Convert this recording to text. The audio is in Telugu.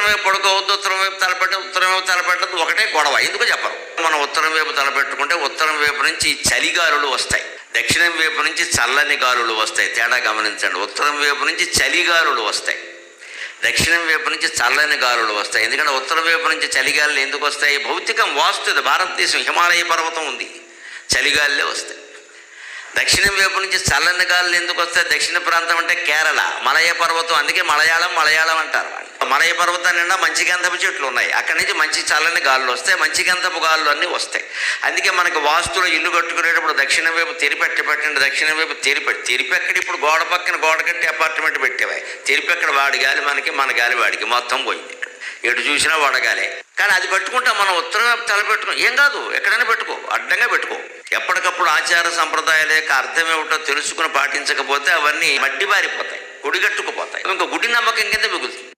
వైపు పడుకోవద్దు, ఉత్తరం వైపు తలపెట్టద్దు, ఒకటే గొడవ. ఎందుకు చెప్పరు? మనం ఉత్తరం వైపు తలపెట్టుకుంటే ఉత్తరం వైపు నుంచి చలిగాలులు వస్తాయి, దక్షిణం వైపు నుంచి చల్లని గాలులు వస్తాయి. తేడా గమనించండి. ఉత్తరం వైపు నుంచి చలిగాలులు వస్తాయి, దక్షిణం వైపు నుంచి చల్లని గాలులు వస్తాయి. ఎందుకంటే ఉత్తరం వైపు నుంచి చలిగాలులు ఎందుకు వస్తాయి? భౌతికం, వాస్తు. భారతదేశం హిమాలయ పర్వతం ఉంది, చలిగాలులే వస్తాయి. దక్షిణం వైపు నుంచి చల్లని గాలులు ఎందుకు వస్తాయి? దక్షిణ ప్రాంతం అంటే కేరళ, మలయ పర్వతం. అందుకే మలయాళం అంటారు. మలయ పర్వతం నిండా మంచి గంధపు చెట్లు ఉన్నాయి. అక్కడి నుంచి మంచి చల్లని గాలులు వస్తాయి, మంచి గంధపు గాలులు అన్నీ వస్తాయి. అందుకే మనకి వాస్తులో ఇల్లు కట్టుకునేటప్పుడు దక్షిణం వైపు పెట్టండి, దక్షిణం వైపు తెరిపెక్కడ. ఇప్పుడు గోడ పక్కన గోడ కట్టి అపార్ట్మెంట్ పెట్టేవాయి. తెరిపెక్కడ వాడి గాలి మనకి, మన గాలి వాడికి, మొత్తం పోయింది. ఎటు చూసినా వడగాలే. కానీ అది పెట్టుకుంటాం మనం. ఉత్తరం వైపు తలపెట్టుకో, ఏం కాదు, ఎక్కడైనా పెట్టుకో, అడ్డంగా పెట్టుకో. ఎప్పటికప్పుడు ఆచార సంప్రదాయాల యొక్క అర్థం ఏమిటో తెలుసుకుని పాటించకపోతే అవన్నీ మడ్డి బారిపోతాయి, గుడిగట్టుకుపోతాయి, ఇంకా గుడి నమ్మకం కింద మిగులుతుంది.